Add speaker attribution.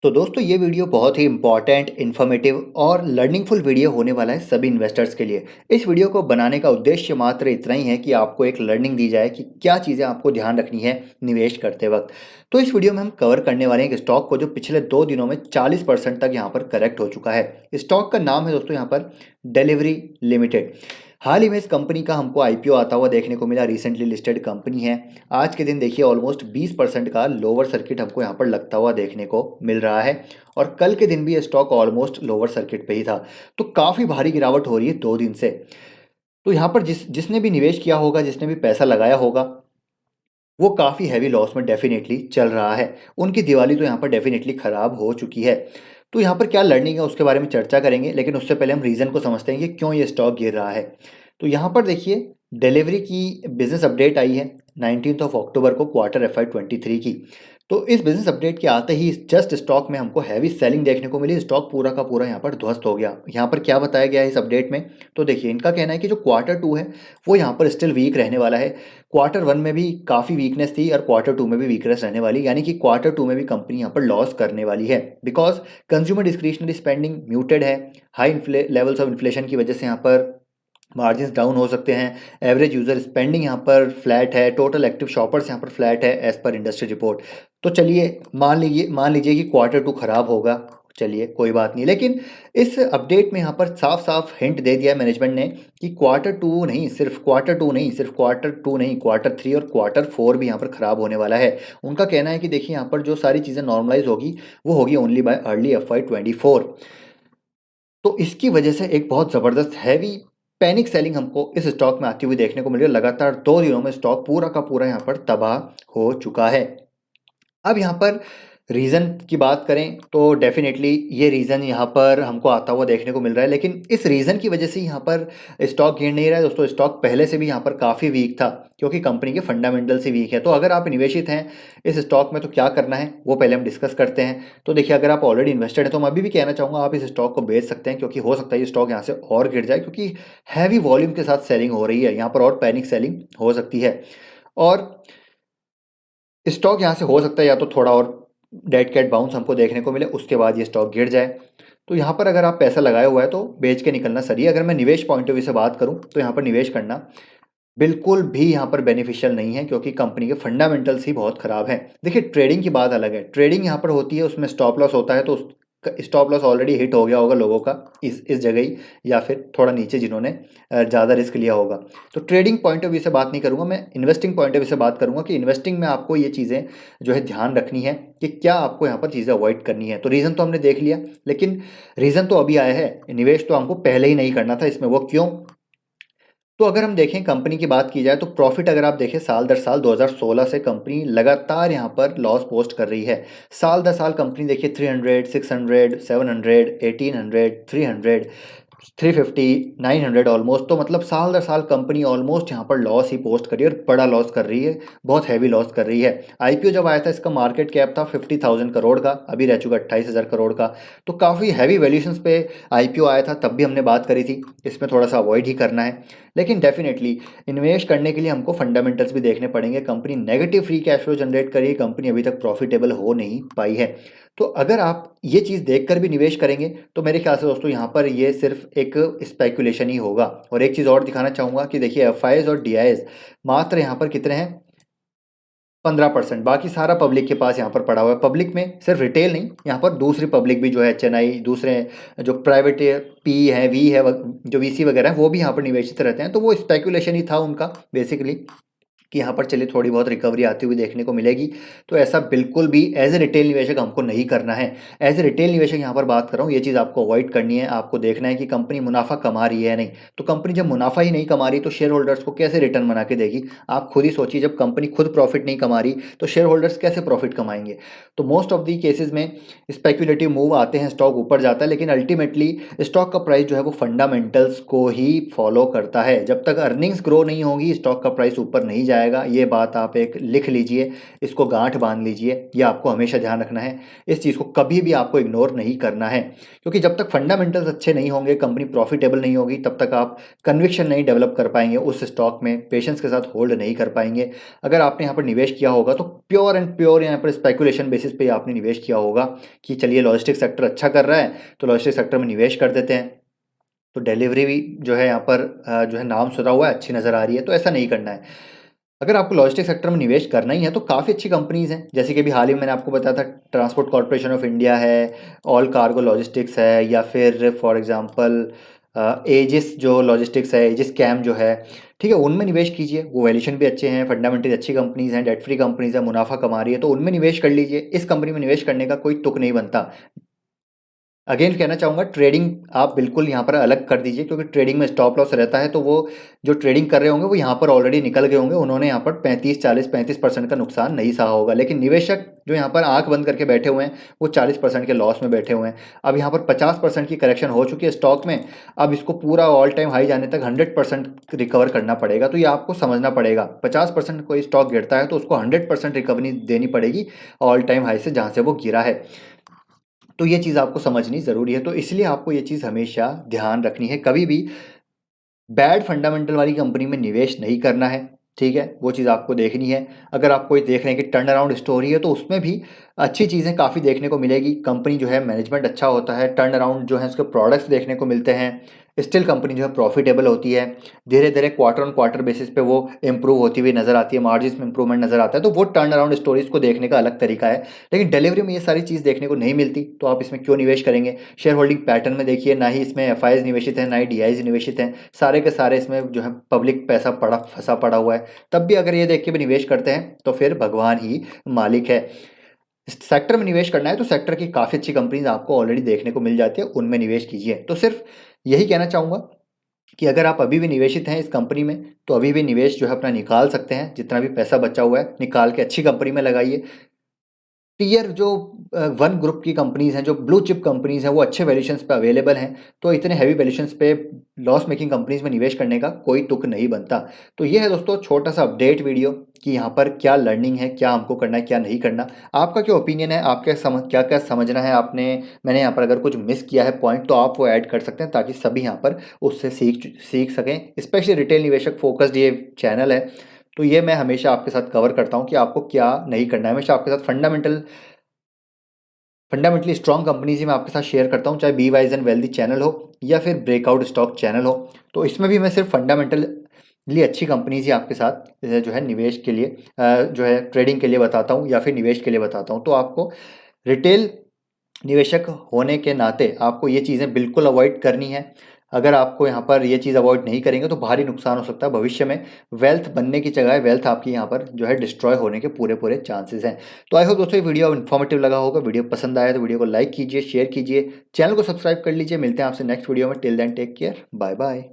Speaker 1: तो दोस्तों ये वीडियो बहुत ही इंपॉर्टेंट, इन्फॉर्मेटिव और लर्निंगफुल वीडियो होने वाला है सभी इन्वेस्टर्स के लिए। इस वीडियो को बनाने का उद्देश्य मात्र इतना ही है कि आपको एक लर्निंग दी जाए कि क्या चीज़ें आपको ध्यान रखनी है निवेश करते वक्त। तो इस वीडियो में हम कवर करने वाले हैं एक स्टॉक को जो पिछले 2 दिनों में 40% तक यहाँ पर करेक्ट हो चुका है। स्टॉक का नाम है दोस्तों यहाँ पर डिलीवरी लिमिटेड। हाल ही में इस कंपनी का हमको आईपीओ आता हुआ देखने को मिला। रिसेंटली लिस्टेड कंपनी है। आज के दिन देखिए ऑलमोस्ट 20% का लोअर सर्किट हमको यहाँ पर लगता हुआ देखने को मिल रहा है। और कल के दिन भी ये स्टॉक ऑलमोस्ट लोअर सर्किट पे ही था। तो काफ़ी भारी गिरावट हो रही है 2 दिन से। तो यहाँ पर जिसने भी निवेश किया होगा, जिसने भी पैसा लगाया होगा, वो काफ़ी हैवी लॉस में डेफिनेटली चल रहा है। उनकी दिवाली तो यहाँ पर डेफिनेटली ख़राब हो चुकी है। तो यहाँ पर क्या लर्निंग है उसके बारे में चर्चा करेंगे, लेकिन उससे पहले हम रीज़न को समझते हैं कि क्यों ये स्टॉक गिर रहा है। तो यहाँ पर देखिए डिलीवरी की बिजनेस अपडेट आई है 19 अक्टूबर को, क्वार्टर FY23 की। तो इस बिजनेस अपडेट के आते ही जस्ट स्टॉक में हमको हैवी सेलिंग देखने को मिली। स्टॉक पूरा का पूरा यहाँ पर ध्वस्त हो गया। यहाँ पर क्या बताया गया है इस अपडेट में, तो देखिए इनका कहना है कि जो क्वार्टर 2 है वो यहाँ पर स्टिल वीक रहने वाला है। क्वार्टर 1 में भी काफ़ी वीकनेस थी और क्वार्टर 2 में भी वीकनेस रहने वाली, यानी कि क्वार्टर 2 में भी कंपनी यहाँ पर लॉस करने वाली है। Because consumer discretionary spending muted है। हाई लेवल्स ऑफ इन्फ्लेशन की वजह से यहाँ पर मार्जिन्स डाउन हो सकते हैं। एवरेज यूज़र स्पेंडिंग यहाँ पर फ्लैट है। टोटल एक्टिव शॉपर्स यहाँ पर फ्लैट है एज पर इंडस्ट्री रिपोर्ट। तो चलिए मान लीजिए कि क्वार्टर 2 खराब होगा। चलिए कोई बात नहीं, लेकिन इस अपडेट में यहाँ पर साफ साफ हिंट दे दिया मैनेजमेंट ने कि क्वार्टर 2 नहीं, क्वार्टर 3 और क्वार्टर 4 भी यहाँ पर खराब होने वाला है। उनका कहना है कि देखिए यहाँ पर जो सारी चीज़ें नॉर्मलाइज होगी वो होगी ओनली बाय अर्ली FY24। तो इसकी वजह से एक बहुत ज़बरदस्त हैवी पैनिक सेलिंग हमको इस स्टॉक में आती हुई देखने को मिल रही है। लगातार 2 दिनों में स्टॉक पूरा का पूरा यहाँ पर तबाह हो चुका है। अब यहाँ पर रीज़न की बात करें तो डेफिनेटली ये रीज़न यहाँ पर हमको आता हुआ देखने को मिल रहा है, लेकिन इस रीज़न की वजह से यहाँ पर स्टॉक गिर नहीं रहा है दोस्तों। स्टॉक पहले से भी यहाँ पर काफ़ी वीक था क्योंकि कंपनी के फंडामेंटल्स ही वीक है। तो अगर आप निवेशित हैं इस स्टॉक में तो क्या करना है वो पहले हम डिस्कस करते हैं। तो देखिए अगर आप ऑलरेडी इन्वेस्टेड हैं तो मैं अभी भी कहना चाहूँगा आप इस स्टॉक को बेच सकते हैं, क्योंकि हो सकता है ये स्टॉक यहाँ से और गिर जाए, क्योंकि हैवी वॉल्यूम के साथ सेलिंग हो रही है यहाँ पर और पैनिक सेलिंग हो सकती है। और स्टॉक यहाँ से हो सकता है या तो थोड़ा और डेड कैट बाउंस हमको देखने को मिले, उसके बाद ये स्टॉक गिर जाए। तो यहाँ पर अगर आप पैसा लगाया हुआ है तो बेच के निकलना सही है। अगर मैं निवेश पॉइंट ऑफ व्यू से बात करूँ तो यहाँ पर निवेश करना बिल्कुल भी यहाँ पर बेनिफिशियल नहीं है, क्योंकि कंपनी के फंडामेंटल्स ही बहुत ख़राब हैं। देखिए ट्रेडिंग की बात अलग है। ट्रेडिंग यहाँ पर होती है, उसमें स्टॉप लॉस होता है, तो स्टॉप लॉस ऑलरेडी हिट हो गया होगा लोगों का इस जगह ही, या फिर थोड़ा नीचे जिन्होंने ज़्यादा रिस्क लिया होगा। तो ट्रेडिंग पॉइंट ऑफ व्यू से बात नहीं करूँगा, मैं इन्वेस्टिंग पॉइंट ऑफ व्यू से बात करूँगा कि इन्वेस्टिंग में आपको ये चीज़ें जो है ध्यान रखनी है कि क्या आपको यहाँ पर चीज़ें अवॉइड करनी है। तो रीज़न तो हमने देख लिया, लेकिन रीज़न तो अभी आया है। निवेश तो हमको पहले ही नहीं करना था इसमें, वो क्यों? तो अगर हम देखें कंपनी की बात की जाए तो प्रॉफिट अगर आप देखें साल दर साल 2016 से कंपनी लगातार यहाँ पर लॉस पोस्ट कर रही है। साल दर साल कंपनी देखिए 300, 600, 700, 1800, 300, 350, 900 ऑलमोस्ट। तो मतलब साल दर साल कंपनी ऑलमोस्ट यहाँ पर लॉस ही पोस्ट कर रही है और बड़ा लॉस कर रही है, बहुत हैवी लॉस कर रही है। आईपीओ जब आया था इसका मार्केट कैप था 50,000 करोड़ का, अभी रह चुका 28,000 करोड़ का। तो काफ़ी हैवी वैल्यूशंस पे आईपीओ आया था, तब भी हमने बात करी थी इसमें थोड़ा सा अवॉइड ही करना है। लेकिन डेफिनेटली इन्वेस्ट करने के लिए हमको फंडामेंटल्स भी देखने पड़ेंगे। Company negative free cash flow generate करी, कंपनी अभी तक प्रॉफिटेबल हो नहीं पाई है। तो अगर आप ये चीज़ देखकर भी निवेश करेंगे तो मेरे ख्याल से दोस्तों यहाँ पर ये सिर्फ एक स्पेकुलेशन ही होगा। और एक चीज़ और दिखाना चाहूँगा कि देखिए एफआईज और डीआईएस मात्र यहाँ पर कितने हैं, 15%। बाकी सारा पब्लिक के पास यहाँ पर पड़ा हुआ है। पब्लिक में सिर्फ रिटेल नहीं, यहाँ पर दूसरी पब्लिक भी जो है चेन्नई, दूसरे जो प्राइवेट पी है, वी है, जो वीसी वगैरह है, वो भी यहाँ पर निवेशित रहते हैं। तो वो स्पेकुलेशन ही था उनका बेसिकली कि यहाँ पर चलिए थोड़ी बहुत रिकवरी आती हुई देखने को मिलेगी। तो ऐसा बिल्कुल भी एज ए रिटेल निवेशक हमको नहीं करना है। एज ए रिटेल निवेशक यहाँ पर बात कर रहा हूँ, ये चीज़ आपको अवॉइड करनी है। आपको देखना है कि कंपनी मुनाफा कमा रही है या नहीं। तो कंपनी जब मुनाफा ही नहीं कमा रही तो शेयर होल्डर्स को कैसे रिटर्न बना के देगी? आप खुद ही सोचिए, जब कंपनी खुद प्रॉफिट नहीं कमा रही तो शेयर होल्डर्स कैसे प्रॉफिट कमाएंगे? तो मोस्ट ऑफ दी केसेज में स्पेक्यूलेटिव मूव आते हैं, स्टॉक ऊपर जाता है, लेकिन अल्टीमेटली स्टॉक का प्राइस जो है वो फंडामेंटल्स को ही फॉलो करता है। जब तक अर्निंग्स ग्रो नहीं होगी स्टॉक का प्राइस ऊपर नहीं जाएगा। आएगा। ये बात आप एक लिख लीजिए, इसको गांठ बांध लीजिए, ये आपको हमेशा ध्यान रखना है। इस चीज़ को कभी भी आपको इग्नोर नहीं करना है, क्योंकि जब तक फंडामेंटल्स अच्छे नहीं होंगे, कंपनी प्रॉफिटेबल नहीं होगी, तब तक आप कन्विक्शन नहीं डेवलप कर पाएंगे उस स्टॉक में, पेशेंस के साथ होल्ड नहीं कर पाएंगे। अगर आपने यहाँ पर निवेश किया होगा तो प्योर एंड प्योर यहाँ पर स्पेकुलेशन बेसिस पे आपने निवेश किया होगा कि चलिए लॉजिस्टिक सेक्टर अच्छा कर रहा है तो लॉजिस्टिक सेक्टर में निवेश कर देते हैं, तो डिलीवरी भी जो है यहाँ पर जो है नाम सुना हुआ है, अच्छी नज़र आ रही है, तो ऐसा नहीं करना है। अगर आपको लॉजिस्टिक सेक्टर में निवेश करना ही है तो काफ़ी अच्छी कंपनीज़ हैं, जैसे कि अभी हाल ही में मैंने आपको बताया था ट्रांसपोर्ट कॉर्पोरेशन ऑफ इंडिया है, ऑल कार्गो लॉजिस्टिक्स है, या फिर फॉर एग्जांपल एजिस जो लॉजिस्टिक्स है, एजिस कैम जो है, ठीक है, उनमें निवेश कीजिए। वो वैल्यूशन भी अच्छे हैं, फंडामेंटली अच्छी कंपनीज़ हैं, डेट फ्री कंपनीज़ हैं, मुनाफा कमा रही है, तो उनमें निवेश कर लीजिए। इस कंपनी में निवेश करने का कोई तुक नहीं बनता। अगेन कहना चाहूँगा, ट्रेडिंग आप बिल्कुल यहाँ पर अलग कर दीजिए, क्योंकि ट्रेडिंग में स्टॉप लॉस रहता है, तो वो जो ट्रेडिंग कर रहे होंगे वो यहाँ पर ऑलरेडी निकल गए होंगे, उन्होंने यहाँ पर 35-40-35% का नुकसान नहीं सहा होगा। लेकिन निवेशक जो यहाँ पर आंख बंद करके बैठे हुए हैं वो 40% के लॉस में बैठे हुए हैं। अब यहाँ पर 50% की करेक्शन हो चुकी है स्टॉक में, अब इसको पूरा ऑल टाइम हाई जाने तक 100% रिकवर करना पड़ेगा। तो ये आपको समझना पड़ेगा, 50% कोई स्टॉक गिरता है तो उसको 100% रिकवरी देनी पड़ेगी ऑल टाइम हाई से जहाँ से वो गिरा है। तो ये चीज़ आपको समझनी ज़रूरी है, तो इसलिए आपको ये चीज़ हमेशा ध्यान रखनी है, कभी भी बैड फंडामेंटल वाली कंपनी में निवेश नहीं करना है, ठीक है, वो चीज़ आपको देखनी है। अगर आप कोई देख रहे हैं कि टर्न अराउंड स्टोरी है तो उसमें भी अच्छी चीज़ें काफ़ी देखने को मिलेगी। कंपनी जो है मैनेजमेंट अच्छा होता है, टर्न अराउंड जो है उसके प्रोडक्ट्स देखने को मिलते हैं, स्टिल कंपनी जो है प्रॉफिटेबल होती है, धीरे धीरे क्वार्टर ऑन क्वार्टर बेसिस पे वो इंप्रूव होती हुई नजर आती है, मार्जिन में इंप्रूवमेंट नजर आता है, तो वो टर्न अराउंड स्टोरीज को देखने का अलग तरीका है। लेकिन डिलीवरी में ये सारी चीज़ देखने को नहीं मिलती, तो आप इसमें क्यों निवेश करेंगे। शेयर होल्डिंग पैटर्न में देखिए, ना ही इसमें एफ निवेशित हैं, ना ही डी निवेशित हैं, सारे के सारे इसमें जो है पब्लिक पैसा फंसा पड़ा हुआ है। तब भी अगर ये देख के भी निवेश करते हैं तो फिर भगवान ही मालिक है। सेक्टर में निवेश करना है तो सेक्टर की काफ़ी अच्छी कंपनीज आपको ऑलरेडी देखने को मिल जाती है, उनमें निवेश कीजिए। तो सिर्फ यही कहना चाहूँगा कि अगर आप अभी भी निवेशित हैं इस कंपनी में तो अभी भी निवेश जो है अपना निकाल सकते हैं, जितना भी पैसा बचा हुआ है निकाल के अच्छी कंपनी में लगाइए। टियर जो वन ग्रुप की कंपनीज हैं, जो ब्लू चिप कंपनीज हैं, वो अच्छे वैल्यूशंस पे अवेलेबल हैं, तो इतने हैवी वैल्यूशंस पे लॉस मेकिंग कंपनीज में निवेश करने का कोई तुक नहीं बनता। तो ये है दोस्तों छोटा सा अपडेट वीडियो कि यहाँ पर क्या लर्निंग है, क्या हमको करना है, क्या नहीं करना। आपका क्या ओपिनियन है, आप क्या क्या समझना है आपने, मैंने यहाँ पर अगर कुछ मिस किया है पॉइंट तो आप वो ऐड कर सकते हैं, ताकि सभी यहाँ पर उससे सीख सकें। स्पेशली रिटेल निवेशक फोकस्ड ये चैनल है, तो ये मैं हमेशा आपके साथ कवर करता हूँ कि आपको क्या नहीं करना है। हमेशा आपके साथ फंडामेंटली स्ट्रॉन्ग कंपनीज ही मैं आपके साथ शेयर करता हूँ, चाहे be wise and wealthy channel हो या फिर ब्रेकआउट स्टॉक चैनल हो। तो इसमें भी मैं सिर्फ फंडामेंटली अच्छी कंपनीज ही आपके साथ जो है निवेश के लिए जो है ट्रेडिंग के लिए बताता हूँ या फिर निवेश के लिए बताता हूँ। तो आपको रिटेल निवेशक होने के नाते आपको ये चीज़ें बिल्कुल अवॉइड करनी है। अगर आपको यहाँ पर ये चीज़ अवॉइड नहीं करेंगे तो भारी नुकसान हो सकता है भविष्य में। वेल्थ बनने की जगह वेल्थ आपकी यहाँ पर जो है डिस्ट्रॉय होने के पूरे पूरे चांसेस हैं। तो आई होप दोस्तों ये वीडियो इन्फॉर्मेटिव लगा होगा। वीडियो पसंद आया तो वीडियो को लाइक कीजिए, शेयर कीजिए, चैनल को सब्सक्राइब कर लीजिए। मिलते हैं आपसे नेक्स्ट वीडियो में। Till then take care, bye bye.